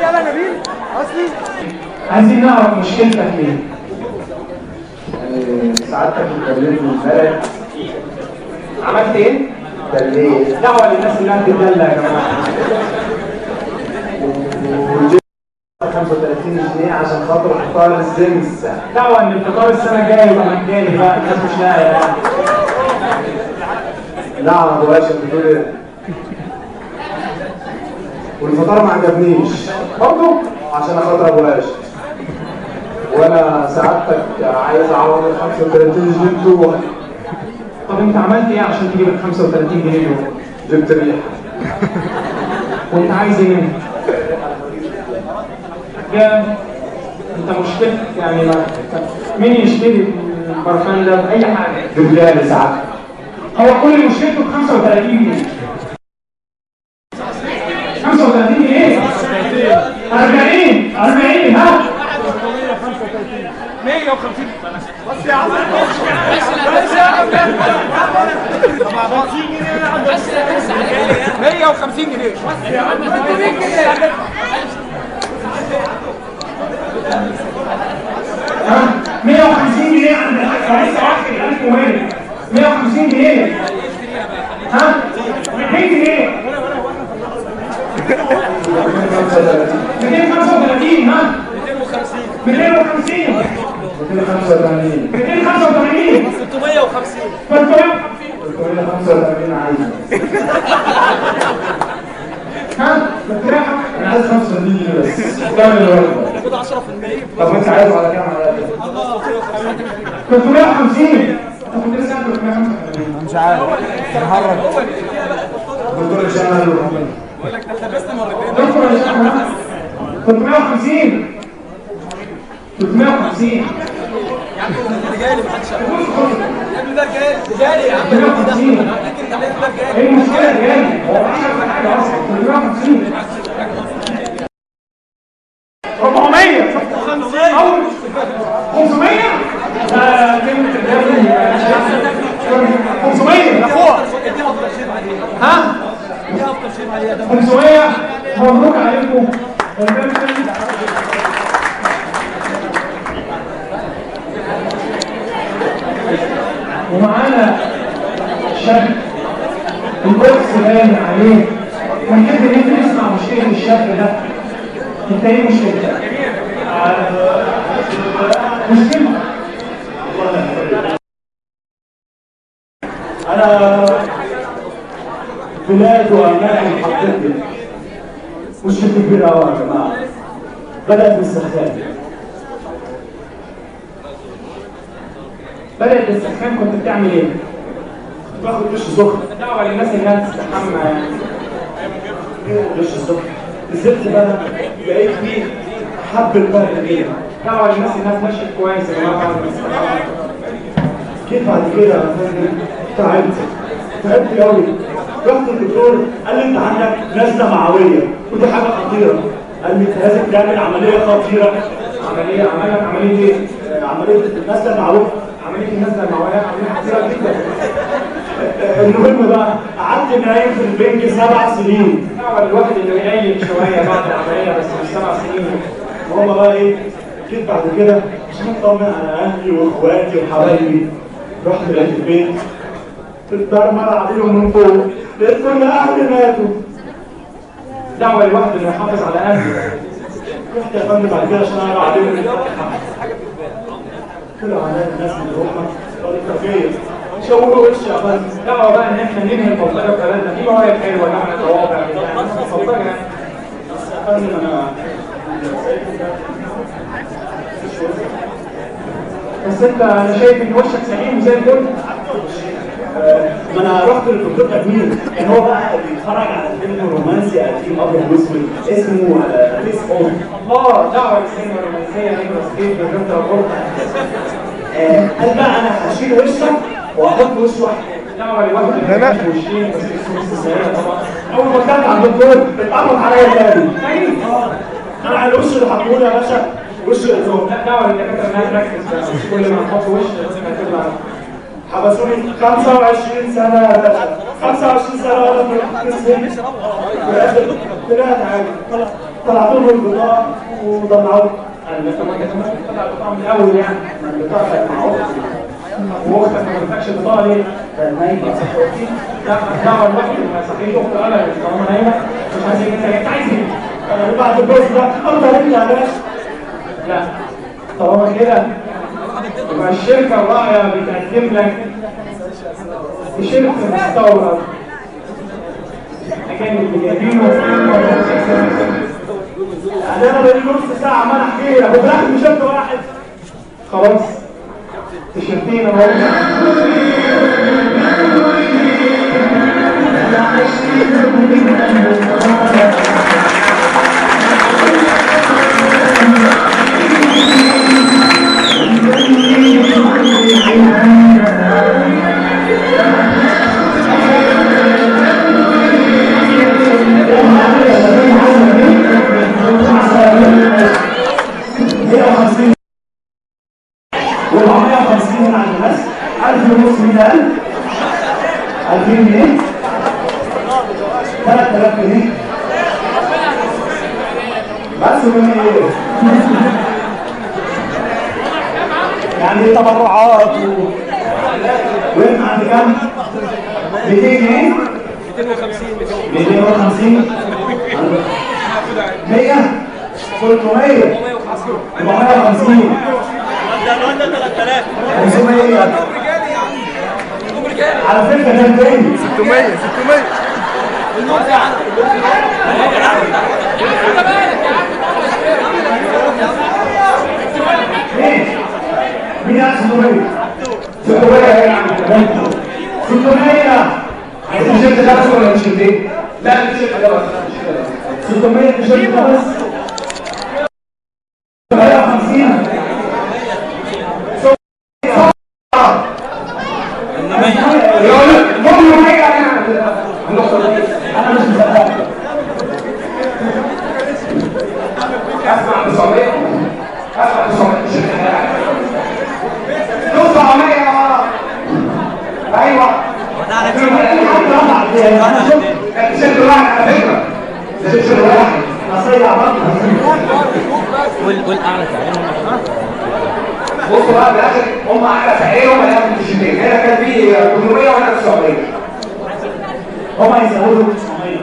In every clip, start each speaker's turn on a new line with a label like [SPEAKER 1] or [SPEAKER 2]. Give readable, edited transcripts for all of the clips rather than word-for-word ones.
[SPEAKER 1] يلا نبيل اصلي.
[SPEAKER 2] عايزين نعرف مشكلتك ايه؟ سعادتك اتكلمت من البلد. عملت ايه؟ دليت. دعوه للناس اللي هتدلع يا جماعه. وجبت 35 جنيه عشان خاطر فطار الزمس. دعوه ان الفطار السنه الجايه يبقى مجاني بقى، الناس مش لاقيه يعني. لا ما بقاش بتقول ايه؟ والفطار ما عجبنيش برضه عشان خاطر ابو هاشم. وانا سعادتك عايز اعوض ال 35 جنيه بتوعك. طب انت عملت ايه عشان تجيب ال 35 جنيه دول؟ جبت ريحه. وانت عايز ايه مني؟ انت مشكلتك يعني مين يشتري البرفان ده باي حاجه؟ جبلاني سعادتك. هو كل مشكلته ب 35 جنيه. 35 جنيه؟ 40 ها؟
[SPEAKER 1] 150 بس يا عم. بس يا عم 50 جنيه بس 150 جنيه بس يا عم 300 جنيه.
[SPEAKER 2] 150 جنيه عند لسه واحد 1000 ومال 150 جنيه. ها 200 جنيه 235 ها 250 285 285
[SPEAKER 1] 650
[SPEAKER 2] 385 عايز. ها انا عايز 35 جنيه بس. كام الوجبه؟
[SPEAKER 1] خد 10%.
[SPEAKER 2] طب انت عايزه على كام على 350. طب انت لسه 385.
[SPEAKER 1] مش عارف بنهرج.
[SPEAKER 2] دكتور هشام
[SPEAKER 1] بقول لك انت لبست مرتين.
[SPEAKER 2] دكتور هشام 350 350
[SPEAKER 1] يا عم انت جاي لي محدش يا ابني. ده جاي يا عم.
[SPEAKER 2] 350 ايه المشكله جاي؟ هو مفيش حاجه اصلا. 350 400 او 500 500 يا اخويا. ها 500 مبروك عليكم. ومعانا شاب البوكس باين عليه ونحب ان انت نسمع مشكله الشاب ده. انت ايه مشكلتك؟ مشكلتك انا بلاد واماكن حطيتني. مشكلتي كبيره قوي يا جماعه. بدات بالسخان. بدات بالسخان. كنت بتعمل ايه؟ كنت باخد دش سخن. دعوه للناس اللي هتستحمى يعني. دش سخن. نزلت بقى لقيت فيه حب البرد كده. دعوه للناس اللي هتمشي كويس يا جماعه بعد ما استحمى. جيت بعد كده يا فندم تعبت قوي. رحت للدكتور قال لي انت عندك نزله معويه ودي حاجه خطيره. قال لي انت لازم تعمل عمليه خطيره. عمليه ايه؟ عمليه النزله المعويه. عمليه النزله المعويه عمليه خطيره جدا. المهم بقى قعدت نايم في البنك 7 سنين. الواحد انه ينيم شويه بعد العمليه بس مش 7 سنين. وهم بقى ايه؟ جيت بعد كده عشان اطمن على اهلي واخواتي وحبايبي. رحت لقيت البيت اتدرمر عليهم من فوق. لقيت كل اهلي ماتوا. دعوه الواحد انه يحافظ على اهله. رحت يا فندم بعد كده عشان اقرا عليهم الفاتحه. طلعوا عليا الناس اللي هم الكافيه شاوروا وشي يا فندم. دعوه بقى ان احنا ننهي البلطجه في بلدنا. في مواهب حلوه نعمل طوابع يعني البلطجه يعني. بس يا فندم انا بس انا شايف ان وشك سليم وزي الفل. ما انا رحت للدكتور تجميل. كان هو بقى بيتفرج على فيلم رومانسي قديم ابيض واسود اسمه فيس اوف. الله دعوه للسينما الرومانسيه نيكولاس كيج وجون ترافولتا. قال بقى انا هشيل وشك واحط وش واحد. دعوه لواحد اللي وشين بس اسمه طبعا. اول ما دخلت على الدكتور اتعرف عليا تاني. طلع الوش اللي حطوه لي يا باشا وش الازوم. لا دعوه للدكاتره انها تركز بقى. مش كل ما نحط وش لازم هتطلع حبسوني 25 سنة يا باشا، 25 سنة وأنا في السجن. في الآخر طلعت عادي، طلعت لهم البطاقة وطلعوني. أنا طلعت البطاقة من الأول يعني، البطاقة كانت معروفة. واختك ما تفتحش البطاقة ليه؟ كانت نايمة. لا الدعوة الواحد صحيح أختي أنا طالما نايمة مش عايز أنت عايز إيه؟ بعد الجوز ده أفضل أنت يا باشا. لا طالما كده يبقى الشركة الراعية بتقدم لك تيشيرت مستورد أجانب بيجيبينه. أنا بقالي نص ساعة عمال أحكي لك وفي الآخر تيشيرت واحد. خلاص تيشيرتين أهو. و450 عند الناس 1500 2000 جنيه 3000 جنيه بس من ايه؟ يعني تبرعات وين عند كام؟ 200 جنيه 250 100 300 450 500 على فكرة ده تاني
[SPEAKER 1] 600
[SPEAKER 2] مين عايز 600 600 يعني 600 عايز التيشيرت ده بس ولا تيشيرتين؟ لا التيشيرت ده بس 600 التيشيرت ده بس 650 انا مش مصدق اسمع 900 اسمع 900 ايوه التيشيرت واحد على فكره التيشيرت واحد اصيع بطل
[SPEAKER 3] والاعلى تعليم
[SPEAKER 2] بصوا بقى في الاخر هم اعلى سعرهم هياخدوا التيشيرتين. هنا كان في 800 وهنا 900. هم هيزودوا 900.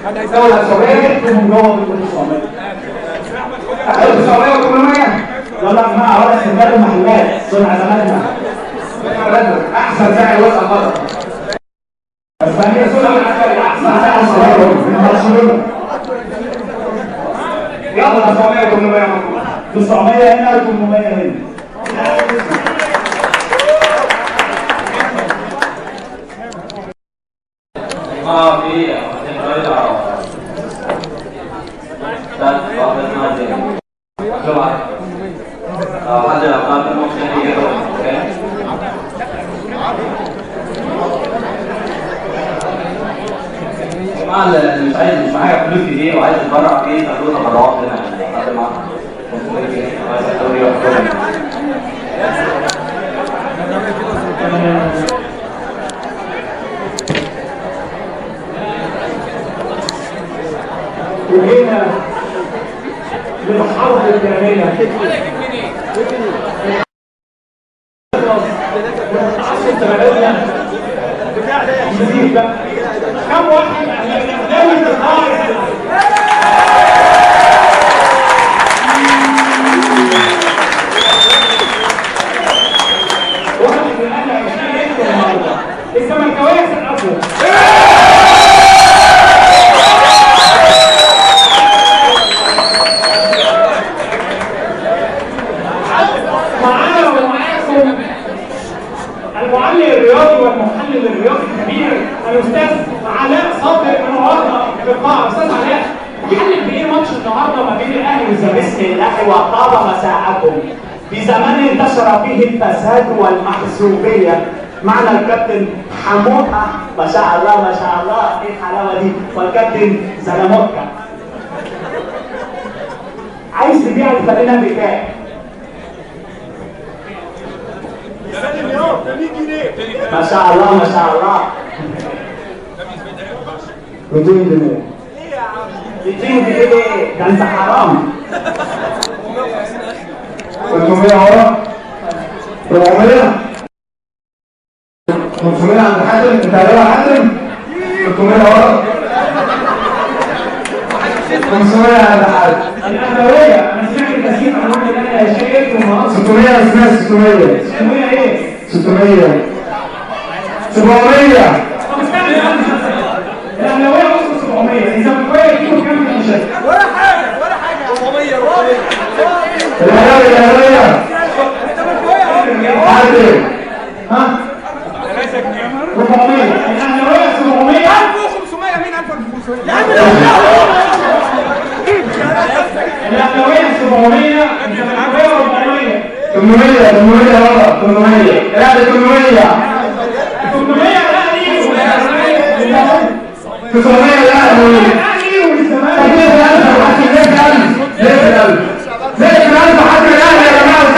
[SPEAKER 2] حد هيزود 900 يكتبوا جوه بيقول 900. اخد 900 و800. يلا يا جماعه ولا استبدال المحلات صنع زماننا. احسن سعر وصل مصر. بس هي صنع احسن سعر صغير من برشلونه. يلا 900 و800 900 هنا و800 هنا.
[SPEAKER 3] ما في dan proses ngajar. Coba. Ada apa maksudnya gitu, oke? Malah مش معايا فلوس كتير وعايز اتبرع فيه فلوس تبرعات هنا لحد ما عايز اشتري واحد.
[SPEAKER 2] وهنا للحرب الجاهلية كم واحد دولة الخارج واحد من أهل 20 يكتب النهارده الزملكاوية سقفوا المعلم الرياضي والمحلل الرياضي الكبير الاستاذ علاء صابر النهارده في القاعه. استاذ علاء حلل بايه ماتش النهارده ما بين الاهلي والزمالك؟
[SPEAKER 4] الله وطاب مساءكم في زمان انتشر فيه الفساد والمحسوبيه. معنا الكابتن حموده ما شاء الله ما شاء الله ايه الحلاوه دي، والكابتن زلموكا. عايز تبيع الفانلة بكام؟ ما شاء الله ما شاء الله. 200 جنيه. 200 جنيه ده انت حرام.
[SPEAKER 2] 300 ورا 400 500 عند حاتم. انت هتبقى حاتم 300 ورا 500 عند حاتم.
[SPEAKER 4] الأهلاوية أنا سمعت تسليم عن واحد أنا شايف ومقص
[SPEAKER 2] 600 اسمها 600
[SPEAKER 4] 600 إيه؟
[SPEAKER 2] 600 700.
[SPEAKER 4] طب استنى الأهلاوية وصلوا 700 إذا بقى يجيبوا كام من الشركة؟
[SPEAKER 1] ولا حاجه 400
[SPEAKER 2] الأهلاوية حاتم ها
[SPEAKER 4] 400 الأهلاوية 700
[SPEAKER 1] 1500 مين 1500 يا عم
[SPEAKER 4] الأهلاوية 700 الزمالكاوية 400
[SPEAKER 2] 800 ورا 800 لا 800
[SPEAKER 4] الأهلي
[SPEAKER 2] 900 الأهلي.
[SPEAKER 4] الأهلي والزمالك.
[SPEAKER 2] طب ليه الألف حتى ليه الألف؟ ليه الألف؟ ليه الألف حتى الأهلي يا جماعة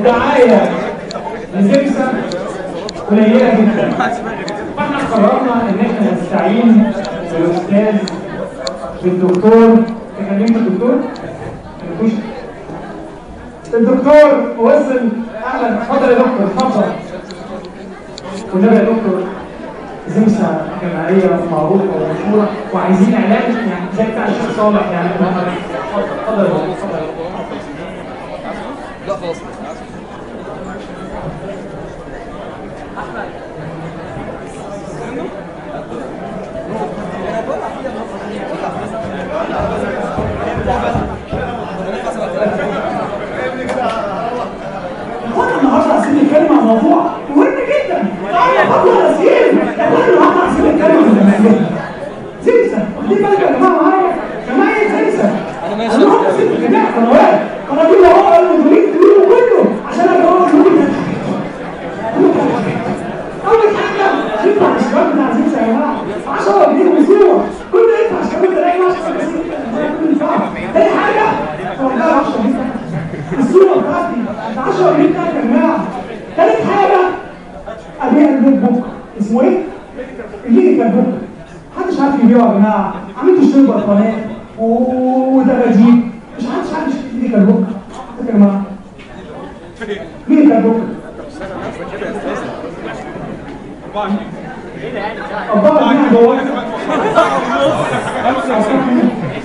[SPEAKER 2] الدعاية لسمسم قليلة جدا، فاحنا قررنا ان احنا نستعين بالاستاذ بالدكتور. تكلمت الدكتور؟ الدكتور وصل. اهلا، اتفضل يا دكتور، اتفضل. والنبي يا دكتور زمسة جماعية معروفة ومشهورة وعايزين إعلان يعني زي بتاع الشيخ صالح يعني. اتفضل اتفضل.
[SPEAKER 1] لا خلاص.
[SPEAKER 2] وانا النهارده عايزين نتكلم عن موضوع مهم جدا. تعالى خطوه يا سيدي. وانا النهارده عايزين نتكلم عن المهنه. زمسة، واخدين بالك يا جماعه معايا؟ جماعه زمسة. انا النهارده سبت جميع القنوات، قناتين اهو المديرين تقولوا كله عشان اجاوب اول حاجه يطلع الشباب بتاع زمسة يا جماعه 10 جنيه ويسيبوا كل ده يطلع الشباب تلاقي 10 جنيه. تاني حاجه والله 10 جنيه الصورة بتاعتي 10 جنيه بتاعتي يا جماعة. تالت حاجة أبيع البيت بوك. اسمه إيه؟ الميديكال بوك. محدش عارف يبيعه يا جماعة. عملت اشتري برفانات ودباديب. مش عارف يشتري الميديكال بوك. فاكر يا جماعة؟ ميديكال بوك. 4 جنيه جوه.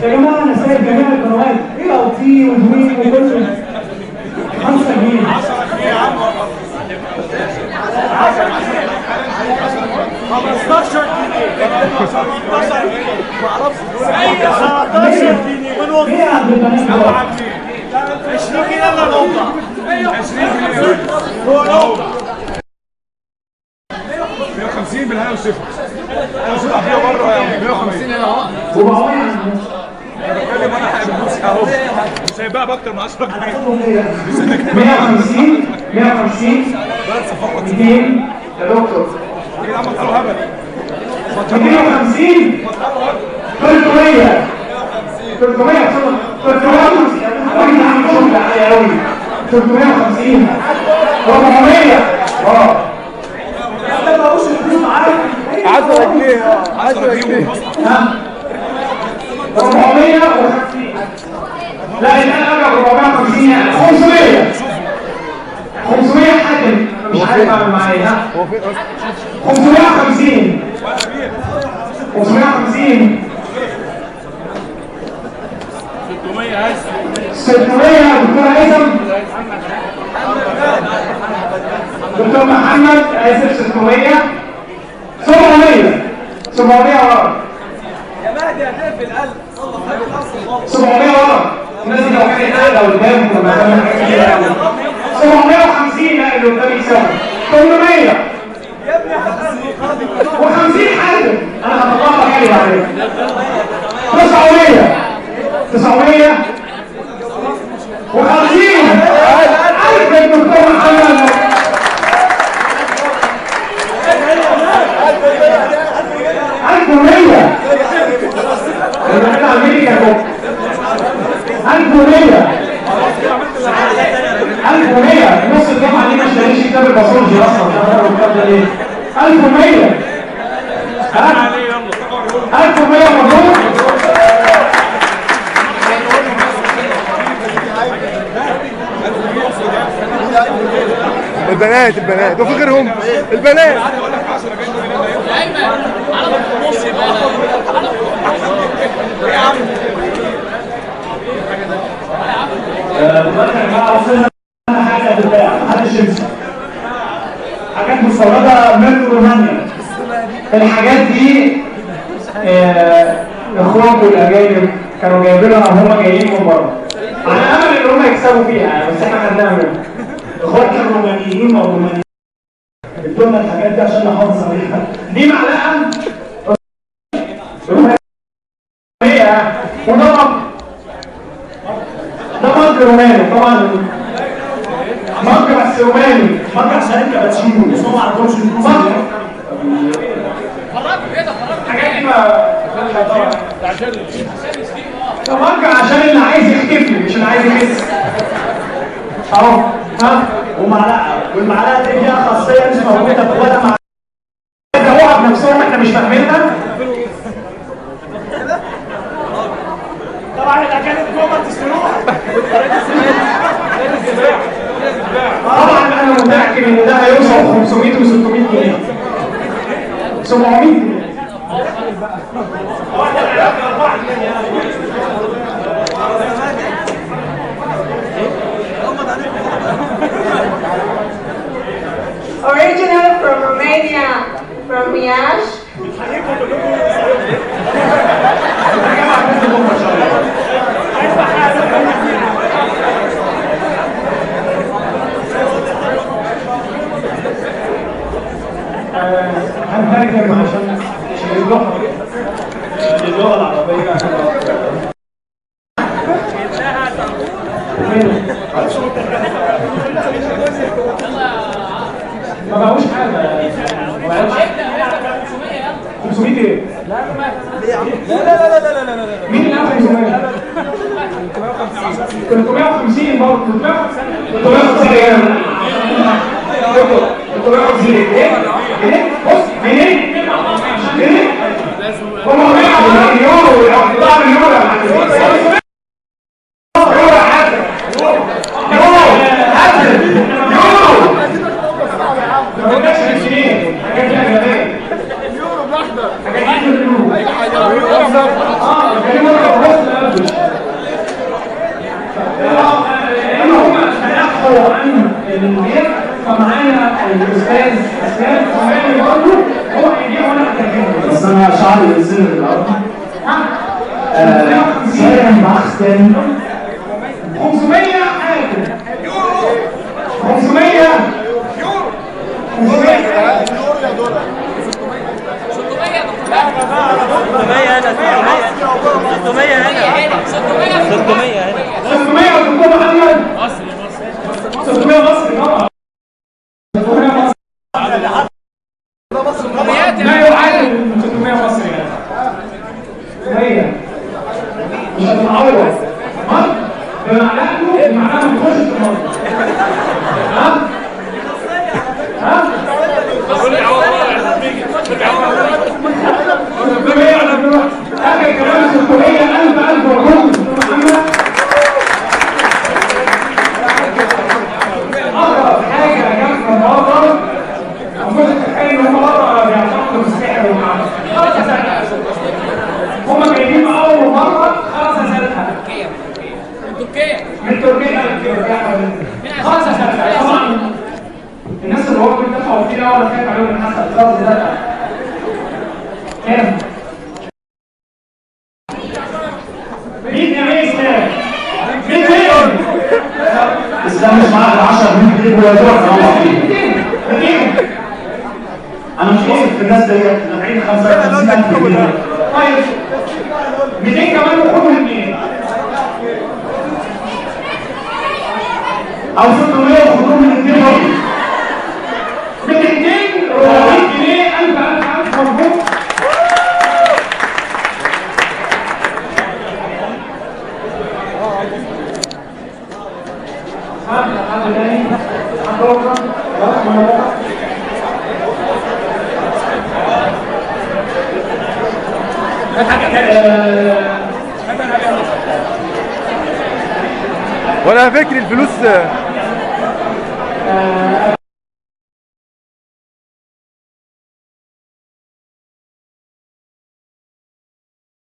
[SPEAKER 2] يا جماعة أنا سايب جميع القنوات. إيه أوتي ودوين وكل 5 جنيه.
[SPEAKER 1] 10 جنيه يا عم. 15 جنيه. 15 جنيه. ما اعرفش. 19 جنيه. من وقت. 20 جنيه الا نقطة. 20 جنيه. هو نقطة. 150 بالهنا والشفا. انا شفت فيها بره 150 هنا اهو.
[SPEAKER 2] 400.
[SPEAKER 1] انا بتكلم انا بالفلوس اهو. مش هيبقى باكتر من 10 جنيه.
[SPEAKER 2] 150 150 200 يا دكتور.
[SPEAKER 1] كده عم تطلعوا هبل.
[SPEAKER 2] 250 300 350 350 400 ده ما هوش الفلوس معاك
[SPEAKER 1] 10 جنيه 10 جنيه.
[SPEAKER 2] 450 لا الان انا 450 يعني 500 حاجه مش عارف اعمل معايا ها 550 550 600 دكتور هيثم دكتور محمد اسف 600 700 ورا
[SPEAKER 1] يا مهدي هتقفل القلب.
[SPEAKER 2] 700 ورا الناس دي لو كانت قاعده قدام كنا عملنا حاجات كتير قوي 750 لا اللي قدامي يساوي 800
[SPEAKER 1] يا ابني
[SPEAKER 2] و50 حاجه انا هطلعها حاجه بعدين 900 و50 عارف يا دكتور محمد 1100 انا امريكا اهو 1100 نص الجامعه دي ما اشتريش كتاب الباثولوجي اصلا الكتاب ده ليه 1100 1100 مبروك
[SPEAKER 5] البنات وفي غيرهم البنات
[SPEAKER 2] حاجه بتاع حاجه شمس حاجات مستورده من رومانيا. الحاجات دي اخوانكم الاجانب كانوا جايبينها وهم جايين من بره على امل ان هم يكسبوا فيها بس احنا خدناها منهم. اخواتنا الرومانيين والرومانيين ادوا لنا الحاجات دي عشان نحافظ عليها. دي معلقه رومانيه ده مارك روماني طبعا مارك بس روماني مارك عشان انت بتشيله بس هم ما عندهمش فلوس الحاجات دي ما مارك عشان اللي عايز يختفي مش اللي عايز يخس اهو ها ومعلقه والمعلقه دي فيها خاصيه مش موجوده في ولا معلقه جابوها بنفسهم احنا مش فاهمينها. طبعا الاكلات جوه تشتروها طبعا انا متاكد ان ده هيوصل 500 500 و 600 جنيه 700 جنيه
[SPEAKER 6] Original from Romania, from Miash.
[SPEAKER 2] هنترجم عشان اللغة العربية. ما بقوش حاجة. 500 ايه؟ لا مين اللي قال 500؟ 350 برضه 350 ايه؟ 350 ايه؟ بص منين؟ هم 100 يورو يطلع من يورو يا معلم. يورو يا حاج. يورو ما قلناش 20 حاجات فيها جمال. يورو بحضر حاجات فيها يورو. كلمة الرسل لأن هم تنحوا عن المدير فمعانا الأستاذ أسلام ومعانا برضه هو هيجيبوا لنا تكلمة.
[SPEAKER 4] بس انا شعري بينزل في الارض. سالم بختم
[SPEAKER 2] 500 حاجة. 500 يورو. 500 يا دولار.
[SPEAKER 1] 600 هنا 600 هنا 600 هنا
[SPEAKER 2] 600 دكتور محمد. مصري 600 مصري طبعا. 600 مصري. لا يعادل 600 مصري هي مش هتتعوض. ها؟ بمعناته ما تخش في الموضوع. ها؟ ها؟ اخر كلام 600 ألف مبروك دكتور محمد. اقرب حاجه جنب بره المفروض تتخيل ان هم بره بيعتقدوا في السحر والعمل. خلاص يا ساتر هم جايبين اول مره خلاص يا ساتر من تركيا خلاص يا ساتر. طبعا الناس اللي هو بيدفعوا فيه ده ولا خايف عليهم من حسب الضغط ده كام؟ 100 جنيه اسلام 200
[SPEAKER 4] اسلام مش معاك 10 جنيه ولا دور طلع فيه.
[SPEAKER 2] 200
[SPEAKER 4] انا مش واثق في الناس ديت دافعين 55,000 جنيه.
[SPEAKER 2] طيب 200 كمان وخدهم 2
[SPEAKER 4] او 600 وخدوهم من 2 برضه.
[SPEAKER 2] 200 400 جنيه 1000 مبروك. حد تاني؟ حد أخرى؟ خلاص ما أنا
[SPEAKER 5] ولا فكر الفلوس